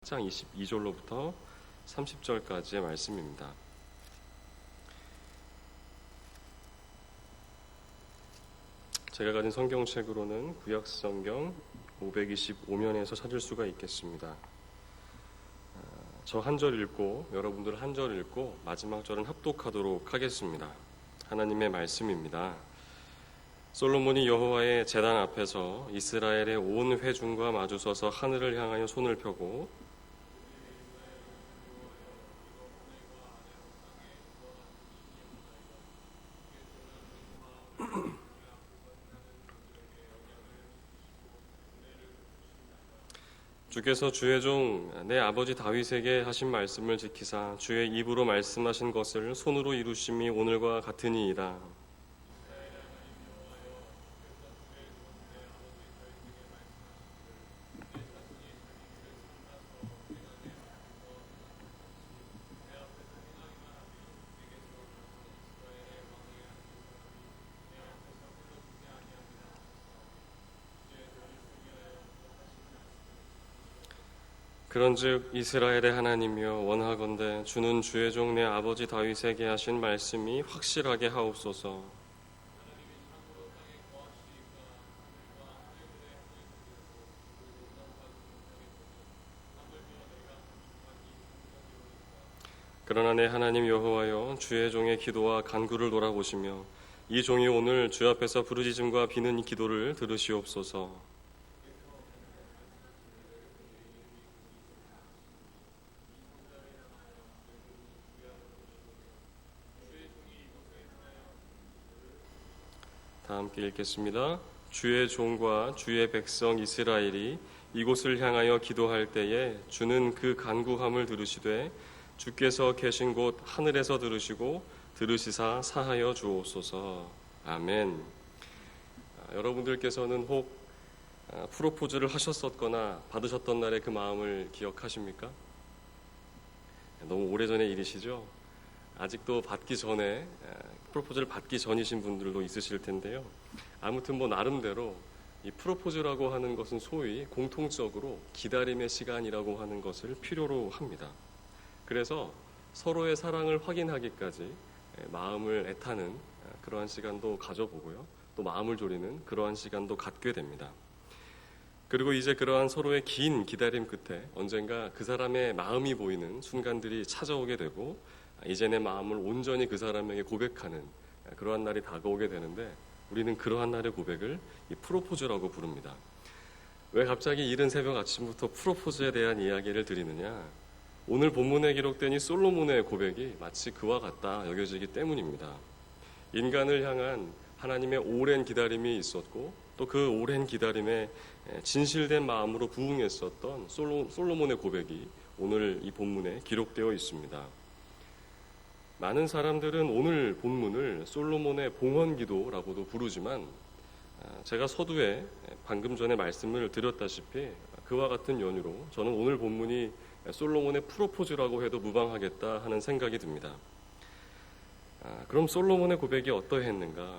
장 22절로부터 30절까지의 말씀입니다. 제가 가진 성경책으로는 구약성경 525면에서 찾을 수가 있겠습니다. 저 한 절 읽고 여러분들 한 절 읽고 마지막 절은 합독하도록 하겠습니다. 하나님의 말씀입니다. 솔로몬이 여호와의 제단 앞에서 이스라엘의 온 회중과 마주서서 하늘을 향하여 손을 펴고 주께서 주의 종 내 아버지 다윗에게 하신 말씀을 지키사 주의 입으로 말씀하신 것을 손으로 이루심이 오늘과 같으니이다. 그런즉 이스라엘의 하나님이여 원하건대 주는 주의 종 내 아버지 다윗에게 하신 말씀이 확실하게 하옵소서. 그러나 내 하나님 여호와여 주의 종의 기도와 간구를 돌아보시며 이 종이 오늘 주 앞에서 부르짖음과 비는 기도를 들으시옵소서. 다 함께 읽겠습니다. 주의 종과 주의 백성 이스라엘이 이곳을 향하여 기도할 때에 주는 그 간구함을 들으시되 주께서 계신 곳 하늘에서 들으시고 들으시사 사하여 주옵소서. 아멘. 여러분들께서는 혹 프로포즈를 하셨었거나 받으셨던 날의 그 마음을 기억하십니까? 너무 오래전의 일이시죠? 아직도 받기 전에 프로포즈를 받기 전이신 분들도 있으실 텐데요. 아무튼 나름대로 이 프로포즈라고 하는 것은 소위 공통적으로 기다림의 시간이라고 하는 것을 필요로 합니다. 그래서 서로의 사랑을 확인하기까지 마음을 애타는 그러한 시간도 가져보고요. 또 마음을 졸이는 그러한 시간도 갖게 됩니다. 그리고 이제 그러한 서로의 긴 기다림 끝에 언젠가 그 사람의 마음이 보이는 순간들이 찾아오게 되고 이제 내 마음을 온전히 그 사람에게 고백하는 그러한 날이 다가오게 되는데 우리는 그러한 날의 고백을 이 프로포즈라고 부릅니다. 왜 갑자기 이른 새벽 아침부터 프로포즈에 대한 이야기를 드리느냐? 오늘 본문에 기록된 이 솔로몬의 고백이 마치 그와 같다 여겨지기 때문입니다. 인간을 향한 하나님의 오랜 기다림이 있었고 또 그 오랜 기다림에 진실된 마음으로 부응했었던 솔로몬의 고백이 오늘 이 본문에 기록되어 있습니다. 많은 사람들은 오늘 본문을 솔로몬의 봉헌기도라고도 부르지만 제가 서두에 방금 전에 말씀을 드렸다시피 그와 같은 연유로 저는 오늘 본문이 솔로몬의 프로포즈라고 해도 무방하겠다 하는 생각이 듭니다. 그럼 솔로몬의 고백이 어떠했는가?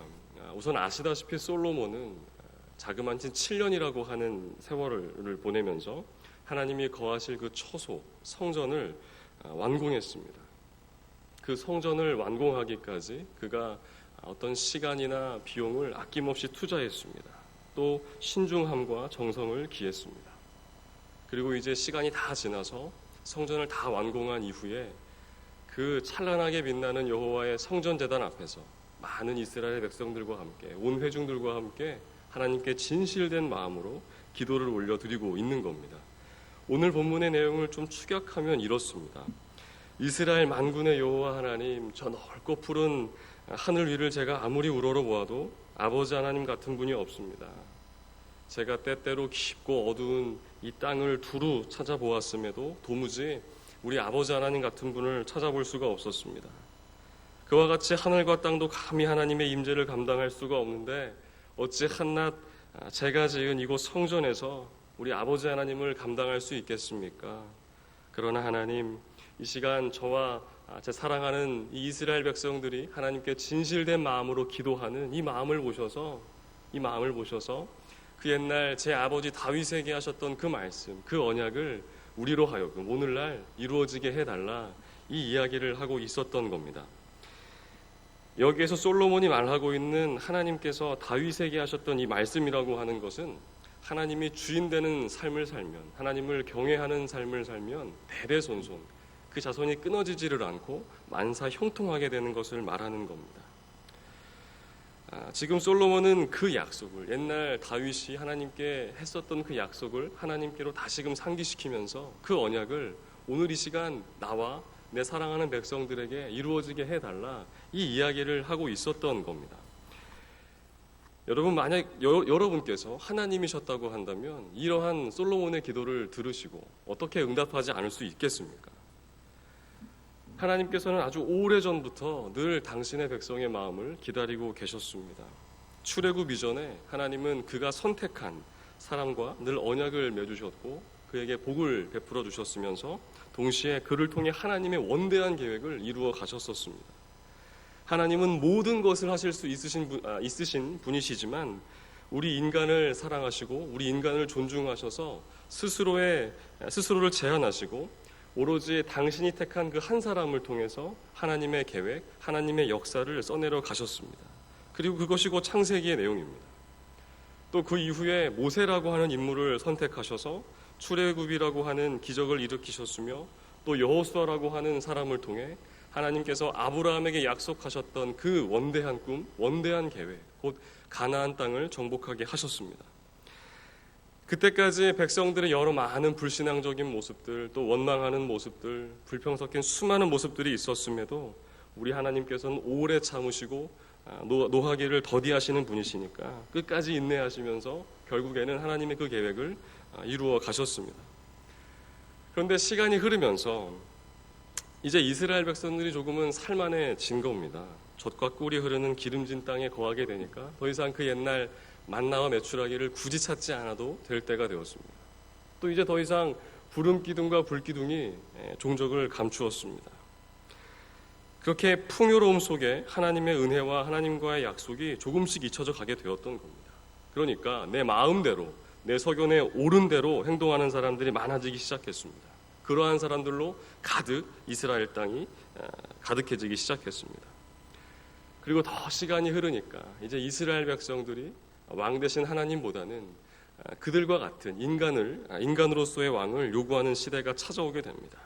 우선 아시다시피 솔로몬은 자그만치 7년이라고 하는 세월을 보내면서 하나님이 거하실 그 처소, 성전을 완공했습니다. 그 성전을 완공하기까지 그가 어떤 시간이나 비용을 아낌없이 투자했습니다. 또 신중함과 정성을 기했습니다. 그리고 이제 시간이 다 지나서 성전을 다 완공한 이후에 그 찬란하게 빛나는 여호와의 성전 제단 앞에서 많은 이스라엘 백성들과 함께 온 회중들과 함께 하나님께 진실된 마음으로 기도를 올려드리고 있는 겁니다. 오늘 본문의 내용을 좀 축약하면 이렇습니다. 이스라엘 만군의 여호와 하나님, 저 넓고 푸른 하늘 위를 제가 아무리 우러러보아도 아버지 하나님 같은 분이 없습니다. 제가 때때로 깊고 어두운 이 땅을 두루 찾아보았음에도 도무지 우리 아버지 하나님 같은 분을 찾아볼 수가 없었습니다. 그와 같이 하늘과 땅도 감히 하나님의 임재를 감당할 수가 없는데 어찌 한낱 제가 지은 이곳 성전에서 우리 아버지 하나님을 감당할 수 있겠습니까? 그러나 하나님, 이 시간 저와 제 사랑하는 이 이스라엘 백성들이 하나님께 진실된 마음으로 기도하는 이 마음을 보셔서 그 옛날 제 아버지 다윗에게 하셨던 그 말씀, 그 언약을 우리로 하여금 오늘날 이루어지게 해달라, 이 이야기를 하고 있었던 겁니다. 여기에서 솔로몬이 말하고 있는 하나님께서 다윗에게 하셨던 이 말씀이라고 하는 것은 하나님이 주인 되는 삶을 살면, 하나님을 경외하는 삶을 살면 대대손손 그 자손이 끊어지지를 않고 만사 형통하게 되는 것을 말하는 겁니다. 지금 솔로몬은 그 약속을, 옛날 다윗이 하나님께 했었던 그 약속을 하나님께로 다시금 상기시키면서 그 언약을 오늘 이 시간 나와 내 사랑하는 백성들에게 이루어지게 해달라, 이 이야기를 하고 있었던 겁니다. 여러분, 만약 여러분께서 하나님이셨다고 한다면 이러한 솔로몬의 기도를 들으시고 어떻게 응답하지 않을 수 있겠습니까? 하나님께서는 아주 오래전부터 늘 당신의 백성의 마음을 기다리고 계셨습니다. 출애굽 이전에 하나님은 그가 선택한 사람과 늘 언약을 맺으셨고 그에게 복을 베풀어 주셨으면서 동시에 그를 통해 하나님의 원대한 계획을 이루어 가셨었습니다. 하나님은 모든 것을 하실 수 있으신 분이시지만 우리 인간을 사랑하시고 우리 인간을 존중하셔서 스스로를 제한하시고 오로지 당신이 택한 그 한 사람을 통해서 하나님의 계획, 하나님의 역사를 써내려 가셨습니다. 그리고 그것이 곧 창세기의 내용입니다. 또 그 이후에 모세라고 하는 인물을 선택하셔서 출애굽이라고 하는 기적을 일으키셨으며 또 여호수아라고 하는 사람을 통해 하나님께서 아브라함에게 약속하셨던 그 원대한 꿈, 원대한 계획, 곧 가나안 땅을 정복하게 하셨습니다. 그때까지 백성들의 여러 많은 불신앙적인 모습들, 또 원망하는 모습들, 불평 섞인 수많은 모습들이 있었음에도 우리 하나님께서는 오래 참으시고 노하기를 더디하시는 분이시니까 끝까지 인내하시면서 결국에는 하나님의 그 계획을 이루어 가셨습니다. 그런데 시간이 흐르면서 이제 이스라엘 백성들이 조금은 살만해진 겁니다. 젖과 꿀이 흐르는 기름진 땅에 거하게 되니까 더 이상 그 옛날 만나와 메추라기를 굳이 찾지 않아도 될 때가 되었습니다. 또 이제 더 이상 구름기둥과 불기둥이 종적을 감추었습니다. 그렇게 풍요로움 속에 하나님의 은혜와 하나님과의 약속이 조금씩 잊혀져 가게 되었던 겁니다. 그러니까 내 마음대로, 내 서견에 옳은 대로 행동하는 사람들이 많아지기 시작했습니다. 그러한 사람들로 가득 이스라엘 땅이 가득해지기 시작했습니다. 그리고 더 시간이 흐르니까 이제 이스라엘 백성들이 왕 대신 하나님보다는 그들과 같은 인간으로서의 왕을 요구하는 시대가 찾아오게 됩니다.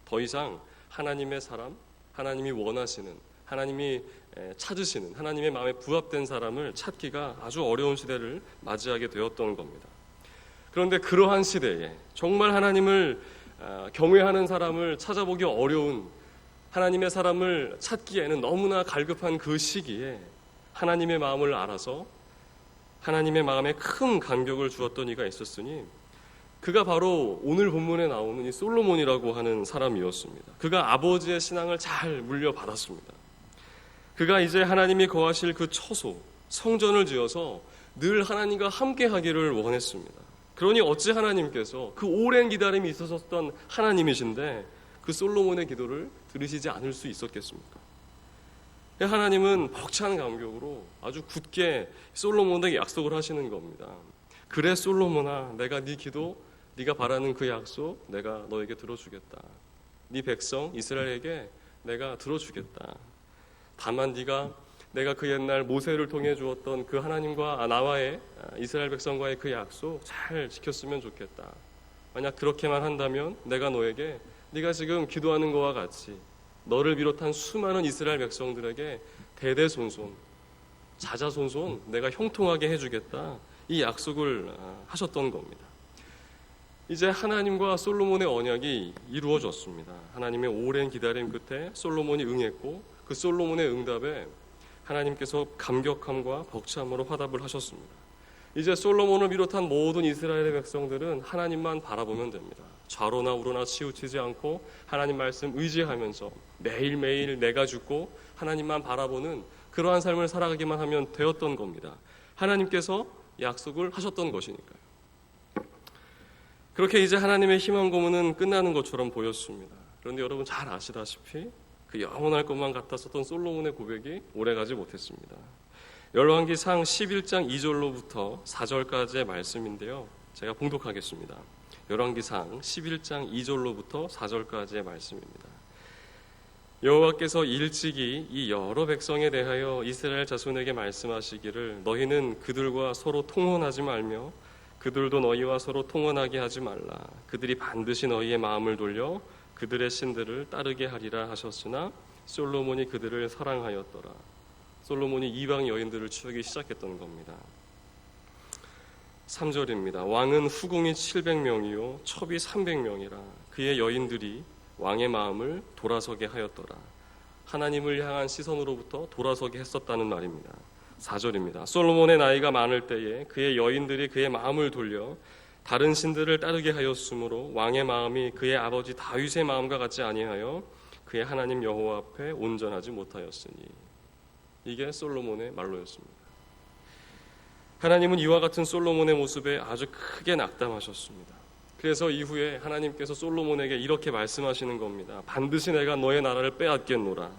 더 이상 하나님의 사람, 하나님이 원하시는, 하나님이 찾으시는, 하나님의 마음에 부합된 사람을 찾기가 아주 어려운 시대를 맞이하게 되었던 겁니다. 그런데 그러한 시대에 정말 하나님을 경외하는 사람을 찾아보기 어려운, 하나님의 사람을 찾기에는 너무나 갈급한 그 시기에 하나님의 마음을 알아서 하나님의 마음에 큰 감격을 주었던 이가 있었으니 그가 바로 오늘 본문에 나오는 이 솔로몬이라고 하는 사람이었습니다. 그가 아버지의 신앙을 잘 물려받았습니다. 그가 이제 하나님이 거하실 그 처소, 성전을 지어서 늘 하나님과 함께 하기를 원했습니다. 그러니 어찌 하나님께서 그 오랜 기다림이 있었던 하나님이신데 그 솔로몬의 기도를 들으시지 않을 수 있었겠습니까? 하나님은 벅찬 감격으로 아주 굳게 솔로몬에게 약속을 하시는 겁니다. 그래 솔로몬아, 내가 네 기도, 네가 바라는 그 약속 내가 너에게 들어주겠다. 네 백성 이스라엘에게 내가 들어주겠다. 다만 내가 그 옛날 모세를 통해 주었던 그 하나님과 나와의 이스라엘 백성과의 그 약속 잘 지켰으면 좋겠다. 만약 그렇게만 한다면 내가 너에게 네가 지금 기도하는 것과 같이 너를 비롯한 수많은 이스라엘 백성들에게 대대손손, 자자손손 내가 형통하게 해주겠다. 이 약속을 하셨던 겁니다. 이제 하나님과 솔로몬의 언약이 이루어졌습니다. 하나님의 오랜 기다림 끝에 솔로몬이 응했고 그 솔로몬의 응답에 하나님께서 감격함과 벅참으로 화답을 하셨습니다. 이제 솔로몬을 비롯한 모든 이스라엘의 백성들은 하나님만 바라보면 됩니다. 좌로나 우로나 치우치지 않고 하나님 말씀 의지하면서 매일매일 내가 죽고 하나님만 바라보는 그러한 삶을 살아가기만 하면 되었던 겁니다. 하나님께서 약속을 하셨던 것이니까요. 그렇게 이제 하나님의 희망 고문은 끝나는 것처럼 보였습니다. 그런데 여러분 잘 아시다시피 그 영원할 것만 같았었던 솔로몬의 고백이 오래가지 못했습니다. 열왕기상 11장 2절로부터 4절까지의 말씀인데요. 제가 봉독하겠습니다. 열왕기상 11장 2절로부터 4절까지의 말씀입니다. 여호와께서 일찍이 이 여러 백성에 대하여 이스라엘 자손에게 말씀하시기를 너희는 그들과 서로 통혼하지 말며 그들도 너희와 서로 통혼하게 하지 말라. 그들이 반드시 너희의 마음을 돌려 그들의 신들을 따르게 하리라 하셨으나 솔로몬이 그들을 사랑하였더라. 솔로몬이 이방 여인들을 취하기 시작했던 겁니다. 3절입니다. 왕은 후궁이 700명이요 첩이 300명이라. 그의 여인들이 왕의 마음을 돌아서게 하였더라. 하나님을 향한 시선으로부터 돌아서게 했었다는 말입니다. 4절입니다. 솔로몬의 나이가 많을 때에 그의 여인들이 그의 마음을 돌려 다른 신들을 따르게 하였으므로 왕의 마음이 그의 아버지 다윗의 마음과 같지 아니하여 그의 하나님 여호와 앞에 온전하지 못하였으니. 이게 솔로몬의 말로였습니다. 하나님은 이와 같은 솔로몬의 모습에 아주 크게 낙담하셨습니다. 그래서 이후에 하나님께서 솔로몬에게 이렇게 말씀하시는 겁니다. 반드시 내가 너의 나라를 빼앗겠노라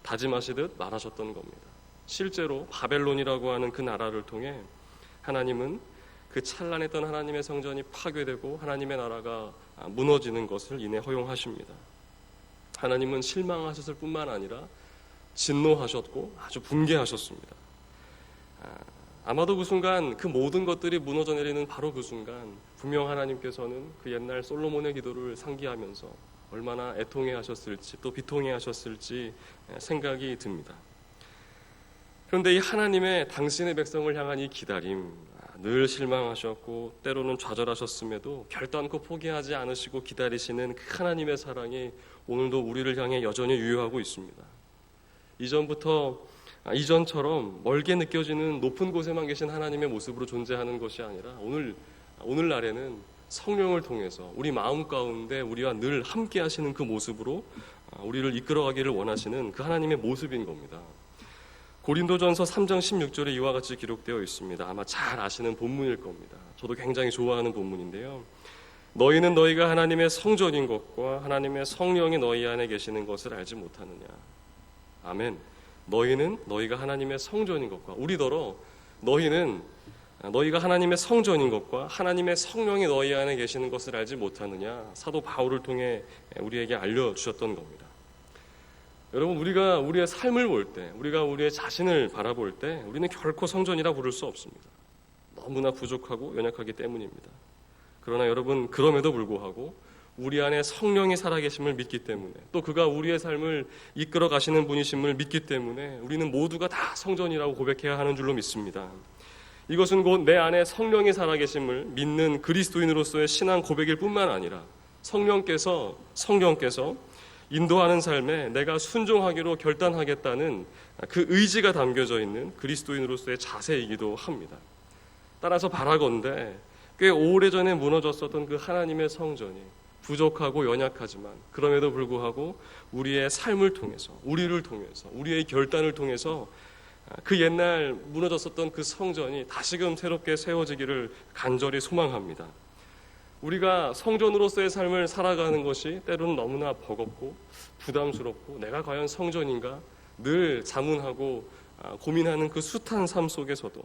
다짐하시듯 말하셨던 겁니다. 실제로 바벨론이라고 하는 그 나라를 통해 하나님은 그 찬란했던 하나님의 성전이 파괴되고 하나님의 나라가 무너지는 것을 이내 허용하십니다. 하나님은 실망하셨을 뿐만 아니라 진노하셨고 아주 분개하셨습니다. 아마도 그 순간 그 모든 것들이 무너져 내리는 바로 그 순간 분명 하나님께서는 그 옛날 솔로몬의 기도를 상기하면서 얼마나 애통해하셨을지 또 비통해하셨을지 생각이 듭니다. 그런데 이 하나님의 당신의 백성을 향한 이 기다림, 늘 실망하셨고 때로는 좌절하셨음에도 결단코 포기하지 않으시고 기다리시는 그 하나님의 사랑이 오늘도 우리를 향해 여전히 유효하고 있습니다. 이전처럼 멀게 느껴지는 높은 곳에만 계신 하나님의 모습으로 존재하는 것이 아니라 오늘날에는 성령을 통해서 우리 마음 가운데 우리와 늘 함께 하시는 그 모습으로 우리를 이끌어가기를 원하시는 그 하나님의 모습인 겁니다. 고린도전서 3장 16절에 이와 같이 기록되어 있습니다. 아마 잘 아시는 본문일 겁니다. 저도 굉장히 좋아하는 본문인데요. 너희는 너희가 하나님의 성전인 것과 하나님의 성령이 너희 안에 계시는 것을 알지 못하느냐. 아멘. 너희는 너희가 하나님의 성전인 것과 우리더러 너희는 너희가 하나님의 성전인 것과 하나님의 성령이 너희 안에 계시는 것을 알지 못하느냐. 사도 바울을 통해 우리에게 알려주셨던 겁니다. 여러분, 우리가 우리의 삶을 볼 때, 우리가 우리의 자신을 바라볼 때 우리는 결코 성전이라 부를 수 없습니다. 너무나 부족하고 연약하기 때문입니다. 그러나 여러분, 그럼에도 불구하고 우리 안에 성령이 살아계심을 믿기 때문에 또 그가 우리의 삶을 이끌어 가시는 분이심을 믿기 때문에 우리는 모두가 다 성전이라고 고백해야 하는 줄로 믿습니다. 이것은 곧 내 안에 성령이 살아계심을 믿는 그리스도인으로서의 신앙 고백일 뿐만 아니라 성령께서 인도하는 삶에 내가 순종하기로 결단하겠다는 그 의지가 담겨져 있는 그리스도인으로서의 자세이기도 합니다. 따라서 바라건대 꽤 오래전에 무너졌었던 그 하나님의 성전이 부족하고 연약하지만 그럼에도 불구하고 우리의 삶을 통해서 우리를 통해서 우리의 결단을 통해서 그 옛날 무너졌었던 그 성전이 다시금 새롭게 세워지기를 간절히 소망합니다. 우리가 성전으로서의 삶을 살아가는 것이 때로는 너무나 버겁고 부담스럽고 내가 과연 성전인가 늘 자문하고 고민하는 그 숱한 삶 속에서도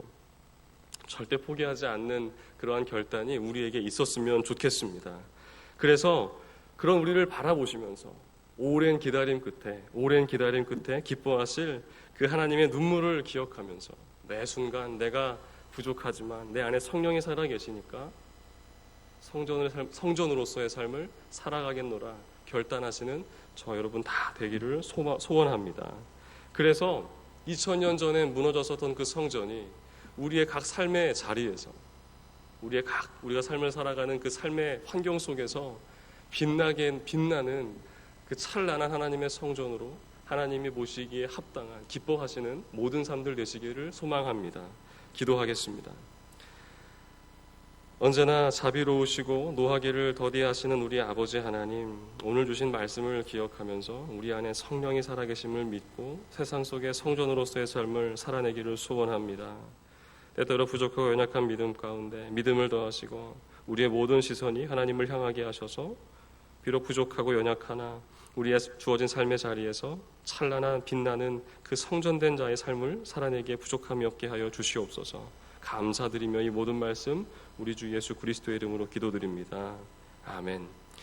절대 포기하지 않는 그러한 결단이 우리에게 있었으면 좋겠습니다. 그래서 그런 우리를 바라보시면서 오랜 기다림 끝에 기뻐하실 그 하나님의 눈물을 기억하면서 매 순간 내가 부족하지만 내 안에 성령이 살아 계시니까 성전으로서의 삶을 살아가겠노라 결단하시는 저 여러분 다 되기를 소원합니다. 그래서 2000년 전에 무너졌었던 그 성전이 우리의 각 삶의 자리에서 우리가 삶을 살아가는 그 삶의 환경 속에서 빛나는 그 찬란한 하나님의 성전으로 하나님이 모시기에 합당한 기뻐하시는 모든 삶들 되시기를 소망합니다. 기도하겠습니다. 언제나 자비로우시고 노하기를 더디하시는 우리 아버지 하나님, 오늘 주신 말씀을 기억하면서 우리 안에 성령이 살아계심을 믿고 세상 속의 성전으로서의 삶을 살아내기를 소원합니다. 때때로 부족하고 연약한 믿음 가운데 믿음을 더하시고 우리의 모든 시선이 하나님을 향하게 하셔서 비록 부족하고 연약하나 우리의 주어진 삶의 자리에서 찬란한 빛나는 그 성전된 자의 삶을 살아내기에 부족함이 없게 하여 주시옵소서. 감사드리며 이 모든 말씀 우리 주 예수 그리스도의 이름으로 기도드립니다. 아멘.